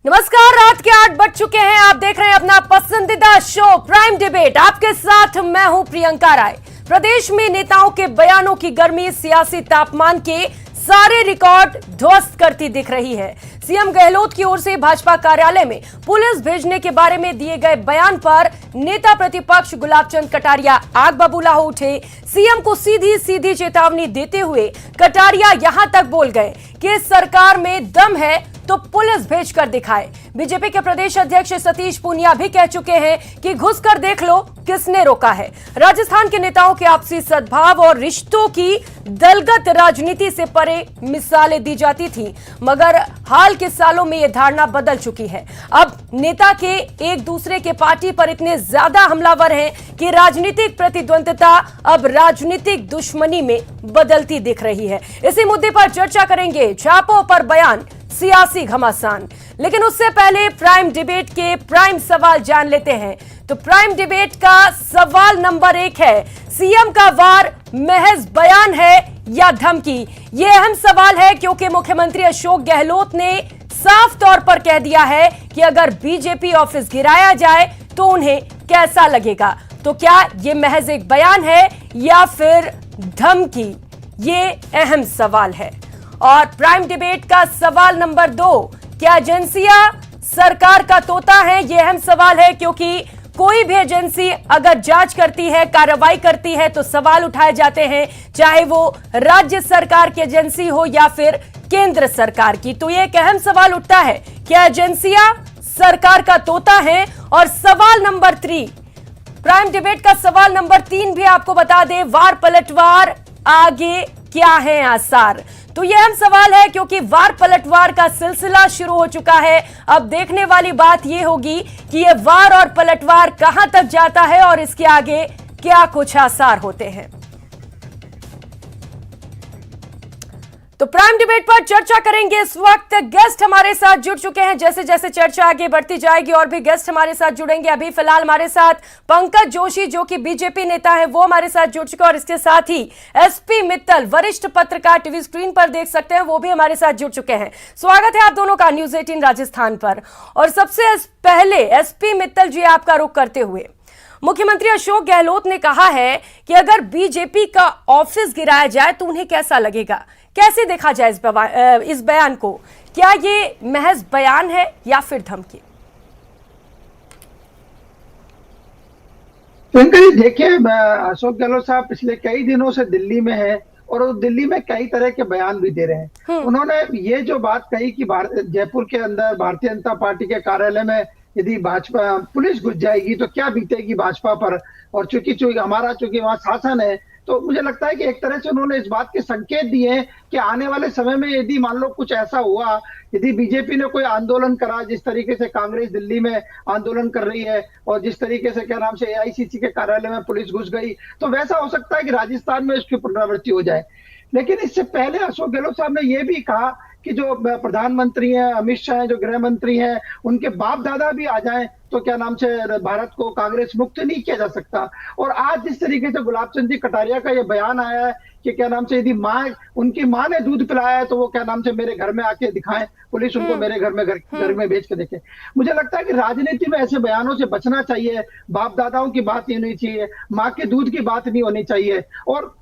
नमस्कार, रात के 8 बज चुके हैं। आप देख रहे हैं अपना पसंदीदा शो प्राइम डिबेट। आपके साथ मैं हूं प्रियंका राय। प्रदेश में नेताओं के बयानों की गर्मी सियासी तापमान के सारे रिकॉर्ड ध्वस्त करती दिख रही है। सीएम गहलोत की ओर से भाजपा कार्यालय में पुलिस भेजने के बारे में दिए गए बयान पर नेता प्रतिपक्ष गुलाबचंद कटारिया आग बबूला हो उठे। सीएम को सीधी सीधी चेतावनी देते हुए कटारिया यहां तक बोल गए कि सरकार में दम है तो पुलिस भेजकर दिखाए। बीजेपी के प्रदेश अध्यक्ष सतीश पूनिया भी कह चुके हैं कि घुसकर देख लो किसने रोका है। राजस्थान के नेताओं के आपसी सद्भाव और रिश्तों की दलगत राजनीति से परे मिसालें दी जाती थी, मगर हाल के सालों में यह धारणा बदल चुकी है। अब नेता के एक दूसरे के पार्टी पर इतने ज्यादा हमलावर हैं कि राजनीतिक प्रतिद्वंद्विता अब राजनीतिक दुश्मनी में बदलती दिख रही है। इसी मुद्दे पर चर्चा करेंगे। छापों पर बयान, सियासी घमासान। लेकिन उससे पहले प्राइम डिबेट के प्राइम सवाल जान लेते हैं। तो प्राइम डिबेट का सवाल नंबर 1 है, सीएम का वार महज बयान है या धमकी? यह अहम सवाल है क्योंकि मुख्यमंत्री अशोक गहलोत ने साफ तौर पर कह दिया है कि अगर बीजेपी ऑफिस गिराया जाए तो उन्हें कैसा लगेगा। तो क्या यह महज एक बयान है या फिर धमकी? ये अहम सवाल है। और प्राइम डिबेट का सवाल नंबर 2, क्या एजेंसियां सरकार का तोता है? यह अहम सवाल है क्योंकि कोई भी एजेंसी अगर जांच करती है, कार्रवाई करती है तो सवाल उठाए जाते हैं, चाहे वो राज्य सरकार की एजेंसी हो या फिर केंद्र सरकार की। तो यह एक अहम सवाल उठता है, क्या एजेंसियां सरकार का तोता है? और सवाल नंबर 3, प्राइम डिबेट का सवाल नंबर 3 भी आपको बता दें, वार पलटवार आगे क्या है आसार? तो यह अहम सवाल है क्योंकि वार पलटवार का सिलसिला शुरू हो चुका है। अब देखने वाली बात यह होगी कि यह वार और पलटवार कहां तक जाता है और इसके आगे क्या कुछ आसार होते हैं। तो प्राइम डिबेट पर चर्चा करेंगे। इस वक्त गेस्ट हमारे साथ जुड़ चुके हैं। जैसे जैसे चर्चा आगे बढ़ती जाएगी और भी गेस्ट हमारे साथ जुड़ेंगे। अभी फिलहाल हमारे साथ पंकज जोशी जो कि बीजेपी नेता है वो हमारे साथ जुड़ चुके हैं और इसके साथ ही एसपी मित्तल, वरिष्ठ पत्रकार, टीवी स्क्रीन पर देख सकते हैं, वो भी हमारे साथ जुड़ चुके हैं। स्वागत है आप दोनों का न्यूज 18 राजस्थान पर। और सबसे पहले एसपी मित्तल जी, आपका रुख करते हुए, मुख्यमंत्री अशोक गहलोत ने कहा है कि अगर बीजेपी का ऑफिस गिराया जाए तो उन्हें कैसा लगेगा? कैसे देखा जाए इस बयान को? क्या ये महज बयान है या फिर धमकी? प्रियंका जी, देखिए, अशोक गहलोत साहब पिछले कई दिनों से दिल्ली में है और वो दिल्ली में कई तरह के बयान भी दे रहे हैं। उन्होंने ये जो बात कही कि जयपुर के अंदर भारतीय जनता पार्टी के कार्यालय में यदि भाजपा पुलिस घुस जाएगी तो क्या बीतेगी भाजपा पर, और चूंकि चूंकि वहां शासन है, तो मुझे लगता है कि एक तरह से उन्होंने इस बात के संकेत दिए हैं कि आने वाले समय में यदि मान लो कुछ ऐसा हुआ, यदि बीजेपी ने कोई आंदोलन करा, जिस तरीके से कांग्रेस दिल्ली में आंदोलन कर रही है और जिस तरीके से क्या नाम से एआईसीसी के कार्यालय में पुलिस घुस गई, तो वैसा हो सकता है कि राजस्थान में इसकी पुनरावृत्ति हो जाए। लेकिन इससे पहले अशोक गहलोत साहब ने यह भी कहा कि जो प्रधानमंत्री हैं, अमित शाह हैं, जो गृह मंत्री हैं, उनके बाप दादा भी आ जाएं तो क्या नाम से भारत को कांग्रेस मुक्त नहीं किया जा सकता। और आज जिस तरीके से गुलाबचंद जी कटारिया का ये बयान आया है कि क्या नाम से यदि उनकी माँ ने दूध पिलाया है तो वो क्या नाम से मेरे घर में आके दिखाएं, पुलिस उनको मेरे घर में भेज के देखे। मुझे लगता है कि राजनीति में ऐसे बयानों से बचना चाहिए। बाप दादाओं की बात नहीं होनी चाहिए, माँ के दूध की बात नहीं होनी चाहिए। और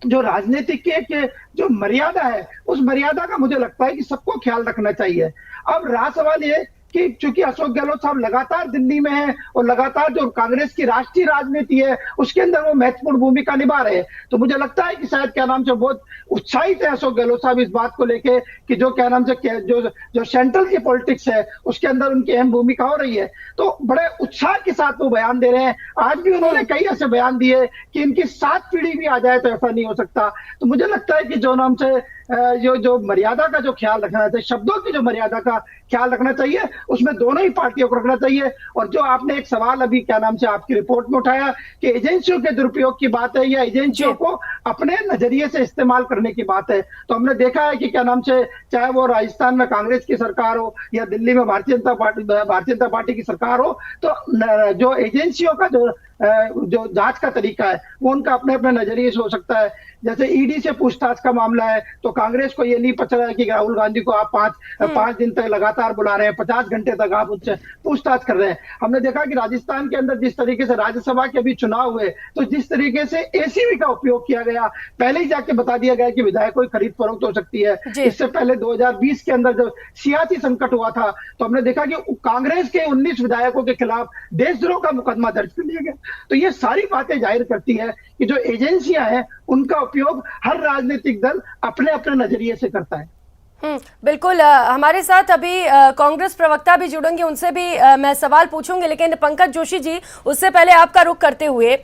जो राजनीतिक के जो मर्यादा है, उस मर्यादा का मुझे लगता है कि सबको ख्याल रखना चाहिए। अब रहा सवाल ये कि चूंकि अशोक गहलोत साहब लगातार दिल्ली में हैं और लगातार जो कांग्रेस की राष्ट्रीय राजनीति है उसके अंदर वो महत्वपूर्ण भूमिका निभा रहे हैं, तो मुझे लगता है कि शायद क्या नाम से बहुत उत्साहित है अशोक गहलोत साहब इस बात को लेके कि जो क्या नाम से जो सेंट्रल की पॉलिटिक्स है उसके अंदर उनकी अहम भूमिका हो रही है, तो बड़े उत्साह के साथ वो बयान दे रहे हैं। आज भी उन्होंने कई ऐसे बयान दिए कि इनकी 7 पीढ़ी भी आ जाए तो ऐसा नहीं हो सकता। तो मुझे लगता है कि जो नाम से जो मर्यादा का जो ख्याल रखना चाहिए, शब्दों की जो मर्यादा का ख्याल रखना चाहिए, उसमें दोनों ही पार्टियों को रखना चाहिए। और जो आपने एक सवाल अभी क्या नाम से आपकी रिपोर्ट में उठाया कि एजेंसियों के दुरुपयोग की बात है या एजेंसियों को अपने नजरिए से इस्तेमाल करने की बात है, तो हमने देखा है कि क्या नाम से चाहे वो राजस्थान में कांग्रेस की सरकार हो या दिल्ली में भारतीय जनता पार्टी की सरकार हो, तो जो एजेंसियों का जो जो जांच का तरीका है वो उनका अपने अपने नजरिए से हो सकता है। जैसे ईडी से पूछताछ का मामला है तो कांग्रेस को ये नहीं पता है कि राहुल गांधी को आप पांच दिन तक लगातार बुला रहे हैं, 50 घंटे तक आप उनसे पूछताछ कर रहे हैं। हमने देखा कि राजस्थान के अंदर जिस तरीके से राज्यसभा के अभी चुनाव हुए तो जिस तरीके से एसीबी का उपयोग किया गया, पहले ही जाके बता दिया गया कि विधायकों की खरीद फरोख्त हो सकती है। इससे पहले 2020 के अंदर जब सियासी संकट हुआ था तो हमने देखा कि कांग्रेस के 19 विधायकों के खिलाफ देशद्रोह का मुकदमा दर्ज कर लिया गया। तो ये सारी बातें जाहिर करती है कि जो एजेंसियां हैं उनका उपयोग हर राजनीतिक दल अपने अपने नजरिए से करता है। बिल्कुल। हमारे साथ अभी कांग्रेस प्रवक्ता भी जुड़ेंगे, उनसे भी मैं सवाल पूछूंगी, लेकिन पंकज जोशी जी उससे पहले आपका रुख करते हुए,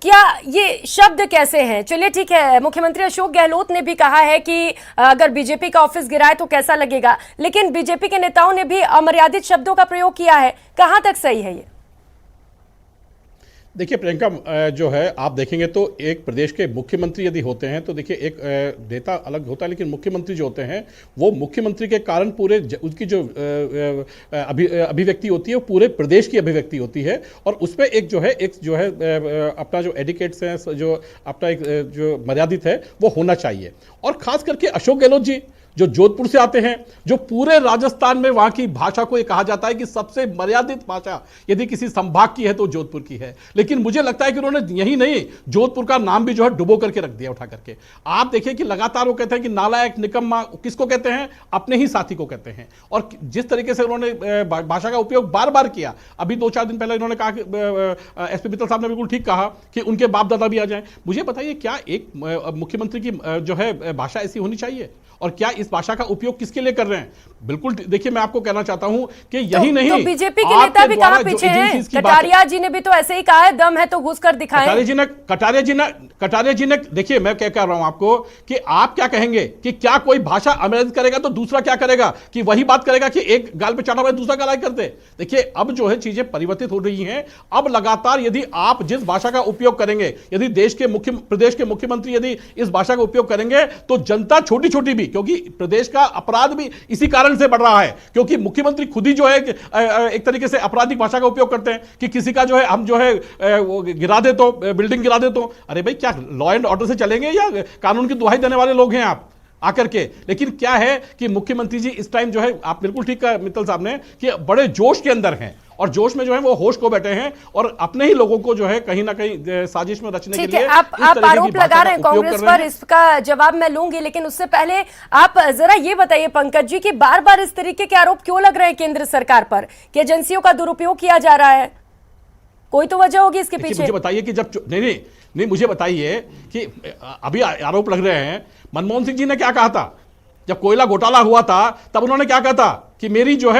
क्या ये शब्द कैसे हैं? चलिए ठीक है, मुख्यमंत्री अशोक गहलोत ने भी कहा है कि अगर बीजेपी का ऑफिस गिराए तो कैसा लगेगा, लेकिन बीजेपी के नेताओं ने भी अमर्यादित शब्दों का प्रयोग किया है। कहां तक सही है ये? देखिए प्रियंका, जो है आप देखेंगे तो एक प्रदेश के मुख्यमंत्री यदि होते हैं तो देखिए एक नेता अलग होता है, लेकिन मुख्यमंत्री जो होते हैं वो मुख्यमंत्री के कारण पूरे उसकी जो अभिव्यक्ति होती है वो पूरे प्रदेश की अभिव्यक्ति होती है। और उस पर एक जो है अपना जो एडिकेट्स है, जो अपना एक जो मर्यादित है वो होना चाहिए। और खास करके अशोक गहलोत जी जो जोधपुर से आते हैं, जो पूरे राजस्थान में वहां की भाषा को ये कहा जाता है कि सबसे मर्यादित भाषा यदि किसी संभाग की है तो जोधपुर की है, लेकिन मुझे लगता है कि उन्होंने यही नहीं जोधपुर का नाम भी जो है डुबो करके रख दिया उठा करके। आप देखिए कि लगातार वो कहते हैं कि नालायक, निकम्मा किसको कहते हैं? अपने ही साथी को कहते हैं। और जिस तरीके से उन्होंने भाषा का उपयोग बार बार किया, अभी 2-4 दिन पहले इन्होंने कहा कि एसपी मित्तल साहब ने बिल्कुल ठीक कहा कि उनके बाप दादा भी आ जाएं। मुझे बताइए, क्या एक मुख्यमंत्री की जो है भाषा ऐसी होनी चाहिए? और क्या इस भाषा का उपयोग किसके लिए कर रहे हैं? बिल्कुल देखिए, मैं आपको कहना चाहता हूं कि यही नहीं, तो बीजेपी के नेता भी कहां पीछे हैं? कटारिया जी ने भी तो ऐसे ही कहा है, दम है तो घुस कर दिखाएं। कटारिया जी ने देखिए, मैं क्या कह रहा हूं आपको कि आप क्या कहेंगे कि क्या कोई भाषा अमर्यादित करेगा तो दूसरा क्या करेगा? कि वही बात करेगा कि एक गाल पे चाटा हुआ दूसरा गाल करते। देखिए अब जो है चीजें परिवर्तित हो रही हैं। अब लगातार यदि आप जिस भाषा का उपयोग करेंगे, यदि प्रदेश के मुख्यमंत्री यदि इस भाषा का उपयोग करेंगे तो जनता छोटी छोटी भी, क्योंकि प्रदेश का अपराध भी इसी कारण से बढ़ रहा है, क्योंकि मुख्यमंत्री खुद ही जो है एक तरीके से आपराधिक भाषा का उपयोग करते हैं कि किसी का जो है हम जो है गिरा दे तो, बिल्डिंग गिरा दे तो। अरे भाई, क्या लॉ एंड ऑर्डर से चलेंगे या कानून की दुहाई देने वाले लोग हैं आप आकर के? लेकिन क्या है कि मुख्यमंत्री जी इस टाइम जो है, आप बिल्कुल ठीक कहा मित्तल साहब ने, कि बड़े जोश के अंदर हैं और जोश में जो है वो होश को बैठे हैं और अपने ही लोगों को जो है कहीं ना कहीं साजिश में रचने के लिए आप आरोप लगा रहे हैं कांग्रेस पर। इसका जवाब मैं लूंगी, लेकिन उससे पहले आप जरा ये बताइए पंकज जी कि बार बार इस तरीके के आरोप क्यों लग रहे हैं केंद्र सरकार पर कि एजेंसियों का दुरुपयोग किया जा रहा है? कोई तो वजह होगी इसके पीछे। मुझे बताइए कि जब नहीं मुझे बताइए कि अभी आरोप लग रहे हैं, मनमोहन सिंह जी ने क्या कहा था जब कोयला घोटाला हुआ था? तब उन्होंने क्या कहा था कि मेरी जो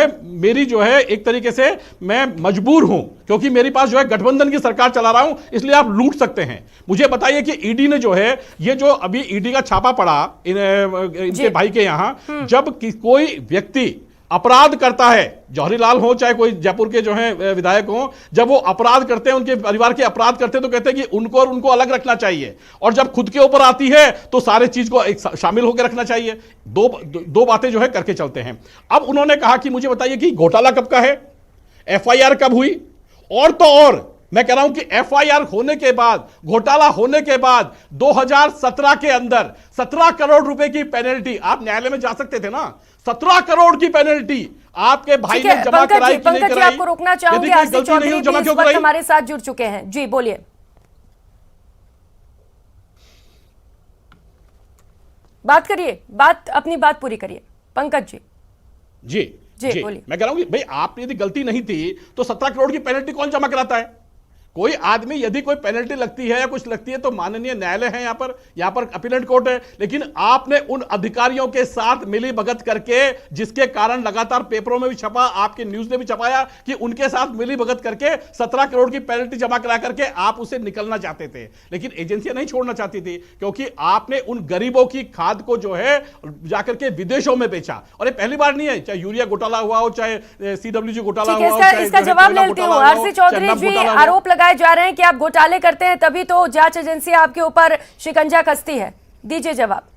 है एक तरीके से मैं मजबूर हूं क्योंकि मेरे पास जो है गठबंधन की सरकार चला रहा हूं, इसलिए आप लूट सकते हैं। मुझे बताइए कि ईडी ने जो है ये जो अभी ईडी का छापा पड़ा इनके भाई के यहां, जब कोई व्यक्ति अपराध करता है, जौहरीलाल हो चाहे कोई जयपुर के जो है विधायक हो, जब वो अपराध करते हैं, उनके परिवार के अपराध करते हैं, तो कहते हैं कि उनको और उनको अलग रखना चाहिए, और जब खुद के ऊपर आती है तो सारे चीज को एक शामिल होकर रखना चाहिए। दो बातें जो है करके चलते हैं। अब उन्होंने कहा कि मुझे बताइए कि घोटाला कब का है, एफआईआर कब हुई, और तो और मैं कह रहा हूं कि एफआईआर होने के बाद, घोटाला होने के बाद 2017 के अंदर 17 करोड़ रुपए की पेनल्टी, आप न्यायालय में जा सकते थे ना, 17 करोड़ की पेनल्टी आपके भाई ने जमा कराई कि नहीं कराई? आपको रोकना चाहूंगी, आरसी चौधरी भी इस वक्त हमारे साथ जुड़ चुके हैं। जी बोलिए। बात करिए, अपनी बात पूरी करिए पंकज जी। जी बोलिए। मैं कह रहा हूं कि भाई आपने यदि गलती नहीं थी तो 17 करोड़ की पेनल्टी कौन जमा कराता है? कोई आदमी यदि कोई पेनल्टी लगती है या कुछ लगती है तो माननीय न्यायालय है, यहाँ पर अपीलेट कोर्ट है, लेकिन आपने उन अधिकारियों के साथ मिली भगत करके, जिसके कारण लगातार पेपरों में भी छपा, आपके न्यूज ने भी छपाया कि उनके साथ मिली भगत करके 17 करोड़ की पेनल्टी जमा करा करके आप उसे निकलना चाहते थे, लेकिन एजेंसियां नहीं छोड़ना चाहती थी, क्योंकि आपने उन गरीबों की खाद को जो है जाकर के विदेशों में बेचा। और ये पहली बार नहीं है, चाहे यूरिया घोटाला हुआ हो, चाहे सीडब्ल्यूजी घोटाला हुआ हो, इसका जवाब लेती हूँ। आरसी चौधरी जी, आरोप लगाए जा रहे हैं कि आप घोटाले करते हैं, तभी तो जांच एजेंसी आपके ऊपर शिकंजा कसती है। दीजिए जवाब।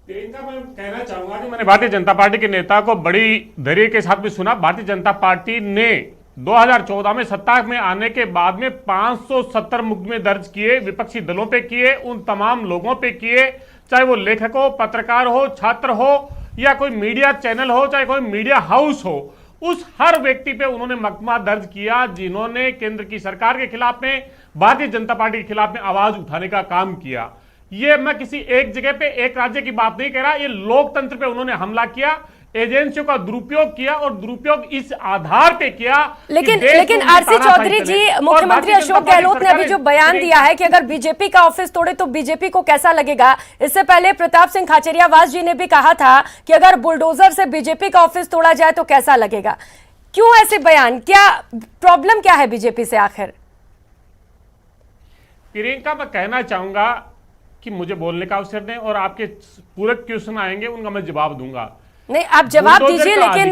मैं कहना चाहूंगा कि मैंने भारतीय जनता पार्टी के नेता को बड़ी धैर्य के साथ भी सुना। भारतीय जनता पार्टी ने 2014 में सत्ता में आने के बाद में 570 मुकदमे दर्ज किए, विपक्षी दलों पे किए, उन तमाम लोगों पे किए, चाहे वो लेखक हो, पत्रकार हो, छात्र हो, या कोई मीडिया चैनल हो, चाहे कोई मीडिया हाउस हो, उस हर व्यक्ति पे उन्होंने मुकदमा दर्ज किया जिन्होंने केंद्र की सरकार के खिलाफ में, भारतीय जनता पार्टी के खिलाफ में आवाज उठाने का काम किया। ये मैं किसी एक जगह पे, एक राज्य की बात नहीं कह रहा, ये लोकतंत्र पे उन्होंने हमला किया, एजेंसियों का दुरुपयोग किया, और दुरुपयोग इस आधार पे किया। लेकिन आरसी चौधरी जी, मुख्यमंत्री अशोक गहलोत ने अभी जो बयान दिया है कि अगर बीजेपी का ऑफिस तोड़े तो बीजेपी को कैसा लगेगा, इससे पहले प्रताप सिंह खाचरियावास जी ने भी कहा था कि अगर बुलडोजर से बीजेपी का ऑफिस तोड़ा जाए तो कैसा लगेगा। क्यों ऐसे बयान, क्या प्रॉब्लम क्या है बीजेपी से आखिर? प्रियंका, मैं कहना चाहूंगा कि मुझे बोलने का अवसर दें और आपके पूरक क्वेश्चन आएंगे उनका मैं जवाब दूंगा। नहीं, आप जवाब दीजिए, लेकिन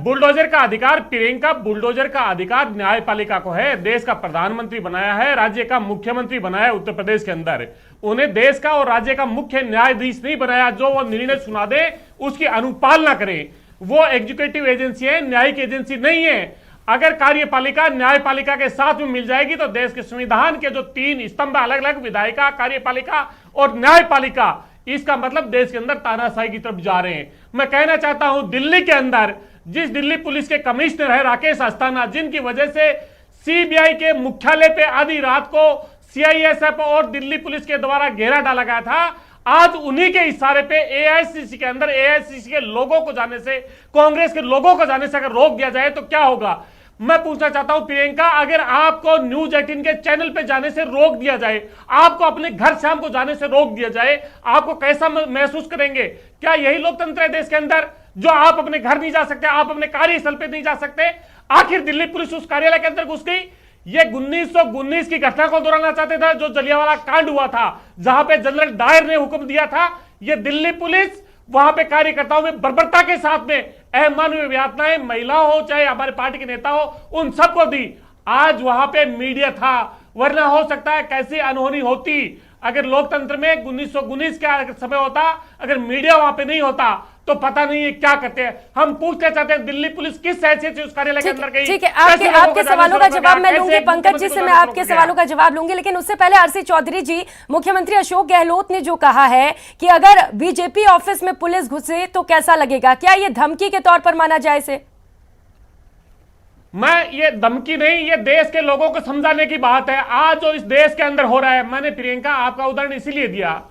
बुलडोजर का अधिकार, प्रियंका, बुलडोजर का अधिकार न्यायपालिका को है। देश का प्रधानमंत्री बनाया है, राज्य का मुख्यमंत्री बनाया है उत्तर प्रदेश के अंदर, उन्हें देश का और राज्य का मुख्य न्यायाधीश नहीं बनाया जो वो निर्णय सुना दे उसकी अनुपालना करे। वो एग्जीक्यूटिव एजेंसी है, न्यायिक एजेंसी नहीं है। अगर कार्यपालिका न्यायपालिका के साथ में मिल जाएगी तो देश के संविधान के जो 3 स्तंभ अलग अलग, विधायिका, कार्यपालिका और न्यायपालिका, इसका मतलब देश के अंदर तानाशाही की तरफ जा रहे हैं। मैं कहना चाहता हूं, दिल्ली के अंदर जिस दिल्ली पुलिस के कमिश्नर है राकेश अस्थाना, जिनकी वजह से सीबीआई के मुख्यालय पे आधी रात को सीआईएसएफ और दिल्ली पुलिस के द्वारा घेरा डाला गया था, आज उन्हीं के इशारे पे एआईसीसी के अंदर, एआईसीसी के लोगों को जाने से, कांग्रेस के लोगों को जाने से अगर रोक दिया जाए तो क्या होगा? मैं पूछना चाहता हूं प्रियंका, अगर आपको न्यूज 18 के चैनल पे जाने से रोक दिया जाए, आपको अपने घर शाम को जाने से रोक दिया जाए, आपको कैसा महसूस करेंगे? क्या यही लोकतंत्र है देश के अंदर, जो आप अपने घर नहीं जा सकते, आप अपने कार्यस्थल पे नहीं जा सकते? आखिर दिल्ली पुलिस उस कार्यालय के अंदर घुस गई। ये 1919 की घटना को दोहराना चाहते थे जो जलियांवाला कांड हुआ था, जहां पे जनरल डायर ने हुक्म दिया था। ये दिल्ली पुलिस वहां पे कार्यकर्ताओं में बर्बरता के साथ में अमानवीय यातनाएं, महिला हो चाहे हमारे पार्टी के नेता हो, उन सबको दी। आज वहां पे मीडिया था, वरना हो सकता है कैसी अनहोनी होती अगर लोकतंत्र में 1919 का समय होता, अगर मीडिया वहां पे नहीं होता तो पता नहीं है क्या करते हैं। हम पूछना चाहते हैं दिल्ली पुलिस किस हैसियत से उस कार्यालय के अंदर गई? ठीक है, आपके सवालों का जवाब मैं लूंगी, पंकज जी से मैं आपके सवालों का जवाब लूंगी, लेकिन उससे पहले आरसी चौधरी जी, मुख्यमंत्री अशोक गहलोत ने जो कहा है कि अगर बीजेपी ऑफिस में पुलिस घुसे तो कैसा लगेगा, क्या ये धमकी के तौर पर माना जाए इसे? ये धमकी नहीं, ये देश के लोगों को समझाने की बात है। आज जो इस देश के अंदर हो रहा है, मैंने प्रियंका आपका उदाहरण इसीलिए दिया,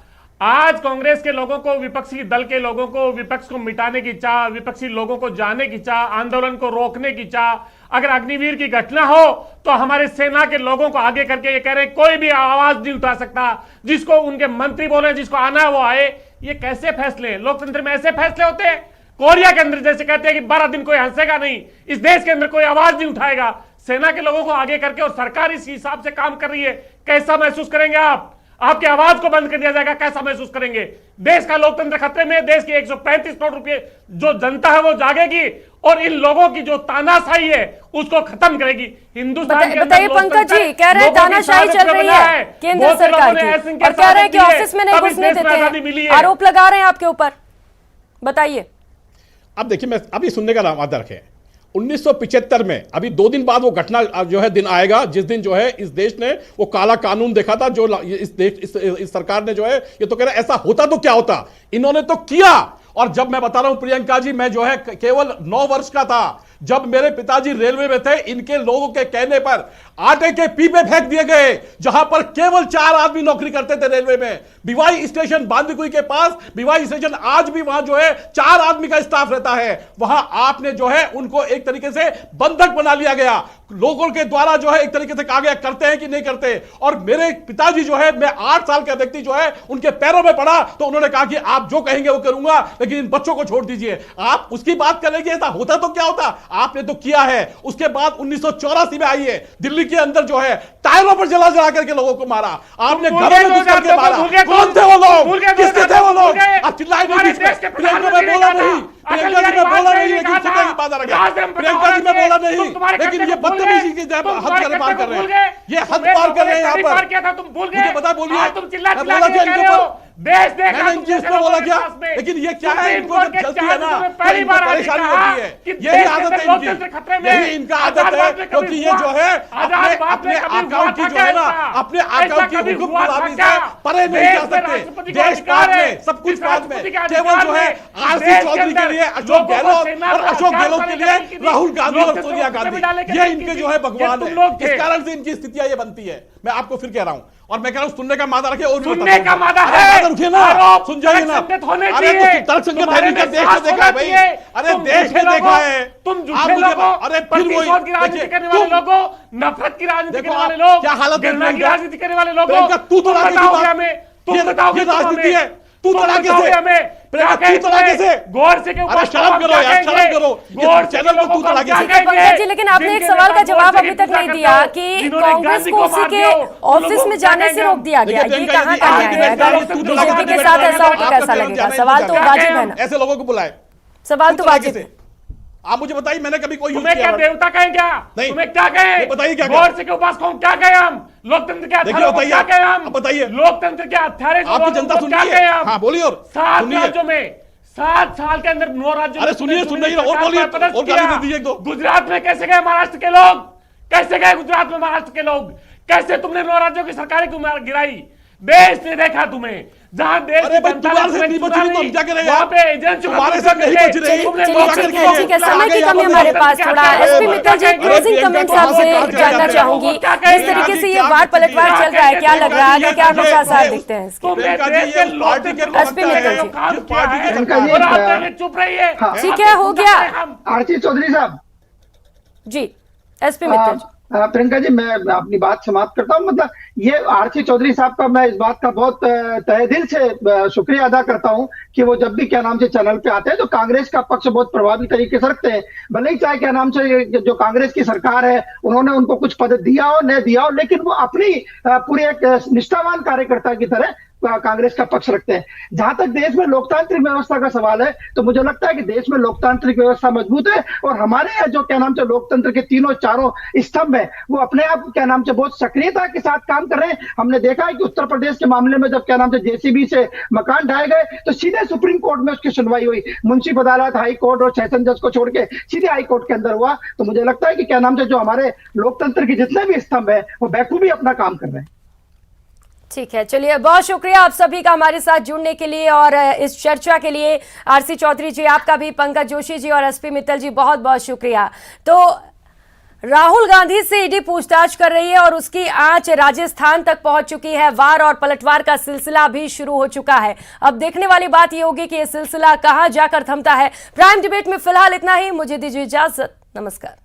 आज कांग्रेस के लोगों को, विपक्षी दल के लोगों को, विपक्ष को मिटाने की चाह, विपक्षी लोगों को जाने की चाह, आंदोलन को रोकने की चाह, अगर अग्निवीर की घटना हो तो हमारे सेना के लोगों को आगे करके ये कह रहे हैं कोई भी आवाज नहीं उठा सकता, जिसको उनके मंत्री बोले, जिसको आना है वो आए। ये कैसे फैसले? लोकतंत्र में ऐसे फैसले होते हैं? कोरिया के अंदर जैसे कहते हैं कि 12 दिन कोई हंसेगा नहीं, इस देश के अंदर कोई आवाज नहीं उठाएगा। सेना के लोगों को आगे करके और सरकार इस हिसाब से काम कर रही है, कैसा महसूस करेंगे आप? आपकी आवाज को बंद कर दिया जाएगा, कैसा महसूस करेंगे? देश का लोकतंत्र खतरे में, देश की 135 करोड़ रुपए जो जनता है वो जागेगी और इन लोगों की जो तानाशाही है उसको खत्म करेगी। हिंदुस्तान बताइए पंकज जी, कह रहे हैं तानाशाही चल रही है केंद्र सरकार की, और कह रहे हैं कि ऑफिस में नहीं घुसने देते हैं, आरोप लगा रहे हैं आपके ऊपर, बताइए। अब देखिए, मैं अभी सुनने का वादा रखें, 1975 में अभी 2 दिन बाद वो घटना जो है दिन आएगा जिस दिन जो है इस देश ने वो काला कानून देखा था, जो इस सरकार ने जो है, ये तो कह रहा है ऐसा होता तो क्या होता, इन्होंने तो किया। और जब मैं बता रहा हूं प्रियंका जी, मैं जो है केवल 9 वर्ष का था जब मेरे पिताजी रेलवे में थे, इनके लोगों के कहने पर आटे के पीपे फेंक दिए गए, जहां पर केवल 4 आदमी नौकरी करते थे रेलवे में। भिवाई स्टेशन बांदीकुई के पास, भिवाई स्टेशन आज भी वहां जो है 4 आदमी का स्टाफ रहता है। वहां आपने जो है उनको एक तरीके से बंधक बना लिया गया, लोगों के द्वारा जो है एक तरीके से कहा गया करते हैं कि नहीं करते। और मेरे पिताजी जो है, मैं 8 साल का व्यक्ति जो है उनके पैरों में पड़ा तो उन्होंने कहा कि आप जो कहेंगे वो करूंगा, लेकिन इन बच्चों को छोड़ दीजिए। आप उसकी बात करेंगे ऐसा होता तो क्या होता, आपने तो किया है। उसके बाद 1984 में आई है, दिल्ली के अंदर जो है टायरों पर जला जला करके लोगों को मारा, आपने घरों में घुस करके मारा। कौन थे वो लोग, किसके थे वो लोग? आप चिल्लाए नहीं बीच में। प्रियंका मैं बोला नहीं, प्रियंका जी मैं बोला नहीं, लेकिन सुनने की बात आ गया। प्रियंका जी मैं बोला नहीं, लेकिन ये बदतमीजी की हद पार कर रहे हैं, ये हद पार कर रहे हैं यहाँ पर। मुझे बता, बोलिए, मैं बोला कि इनके ऊपर देश देखा मैंने इनकी इसमें बोला क्या, लेकिन ये क्या है, इनको जब चलती है ना पहली बार परेशानी होती है। यही आदत है इनकी, यही इनका आदत है, क्योंकि ये जो है अपने अकाउंट की जो है ना, अपने अकाउंट की हुकुम गुलामी से परे नहीं जा सकते। देश पाद में, सब कुछ पाद में, केवल जो है आरसी चौधरी के लिए अशोक गहलोत और अशोक गहलोत के लिए राहुल गांधी और सोनिया गांधी, ये इनके जो है भगवान है। इस कारण से इनकी स्थितियां ये बनती है। मैं आपको फिर कह रहा हूं, और मैं कह रहा हूं सुनने का मादा रखे, और सुनने का मादा है, रुकिए ना, सुन जाइए ना। अरे तो तर्क संगत है, देश में देखा है भाई, अरे देश में देखा है। तुम झूठे लोगों, अरे फिर वही की राजनीति करने वाले लोगों, नफरत की राजनीति करने वाले लोग, क्या हालत है की राजनीति करने वाले लोगों, तू तो बताओगे हमें, तुम बताओगे राजनीति है, तू तो हमें गौर से के ऊपर शर्म करो यार, शर्म करो, गौर चैनल को तू तड़ा पंकज जी, लेकिन आपने एक सवाल का जवाब अभी तक नहीं दिया कि कांग्रेस को उसी के ऑफिस में जाने से रोक दिया गया, ये कहाँ का न्याय है? अगर बीजेपी के साथ ऐसा हो तो कैसा लगेगा? सवाल तो वाजिब है ना, ऐसे लोगों को बुलाए, सवाल तो वाजिब है। आप मुझे बताइए, मैंने कभी कोई तुम्हें क्या देवता कहें क्या? नहीं, तुम्हें क्या कहें? बताइए क्या गौर से के उपास कौन क्या कहें हम? लोकतंत्र के हत्यारे को क्या कहें हम? बताइए, लोकतंत्र के हत्यारे आपकी जनता सुन रही है। हाँ बोलिए, और 7 राज्यों में 7 साल के अंदर 9 राज्यों, अरे सुनिए, सुन रही है, और बोलिए, और गाली दे दीजिए। तो गुजरात में कैसे गए महाराष्ट्र के लोग? कैसे गए गुजरात में महाराष्ट्र के लोग? कैसे तुमने 9 राज्यों की सरकारें क्यों गिराई? देश ने देखा तुम्हें, जहां देश अरे भाई तुम्हारे से नहीं बच रही तो हम क्या करें? वहां पे एजेंसी तुम्हारे से नहीं बच रही, ठीक है, समय की कमी हमारे पास थोड़ा। एसपी मित्तल जी, क्लोजिंग कमेंट्स आपसे जानना चाहूंगी, किस तरीके से ये वार पलटवार चल रहा है, क्या लग रहा है, आगे क्या नुकसान दिखते हैं इसके? एसपी मित्तल जी, चुप रहिए, ठीक है, हो गया। आरसी चौधरी साहब जी, एसपी मित्तल जी। प्रियंका जी, मैं अपनी बात समाप्त करता हूँ। मतलब ये आरसी चौधरी साहब का मैं इस बात का बहुत तहे दिल से शुक्रिया अदा करता हूँ कि वो जब भी क्या नाम से चैनल पे आते हैं तो कांग्रेस का पक्ष बहुत प्रभावी तरीके से रखते हैं। भले ही चाहे क्या नाम से जो कांग्रेस की सरकार है उन्होंने उनको कुछ पद दिया हो न दिया हो, लेकिन वो अपनी पूरी एक निष्ठावान कार्यकर्ता की तरह कांग्रेस का पक्ष रखते हैं। जहां तक देश में लोकतांत्रिक व्यवस्था का सवाल है तो मुझे लगता है कि देश में लोकतांत्रिक व्यवस्था मजबूत है, और हमारे यहाँ जो क्या नाम से लोकतंत्र के तीनों चारों स्तंभ है वो अपने आप क्या नाम से बहुत सक्रियता के साथ काम कर रहे हैं। हमने देखा है कि उत्तर प्रदेश के मामले में जब क्या नाम से जेसीबी से मकान ढाए गए तो सीधे सुप्रीम कोर्ट में उसकी सुनवाई हुई, मुंसिफ अदालत, हाई कोर्ट और सेशन जज को छोड़ के सीधे हाई कोर्ट के अंदर हुआ। तो मुझे लगता है कि क्या नाम से जो हमारे लोकतंत्र के जितने भी स्तंभ है वो बखूबी अपना काम कर रहे हैं। ठीक है, चलिए, बहुत शुक्रिया आप सभी का हमारे साथ जुड़ने के लिए और इस चर्चा के लिए। आरसी चौधरी जी आपका भी, पंकज जोशी जी और एसपी मित्तल जी बहुत बहुत शुक्रिया। तो राहुल गांधी से ईडी पूछताछ कर रही है और उसकी आंच राजस्थान तक पहुंच चुकी है। वार और पलटवार का सिलसिला भी शुरू हो चुका है। अब देखने वाली बात यह होगी कि यह सिलसिला कहां जाकर थमता है। प्राइम डिबेट में फिलहाल इतना ही, मुझे दीजिए इजाजत, नमस्कार।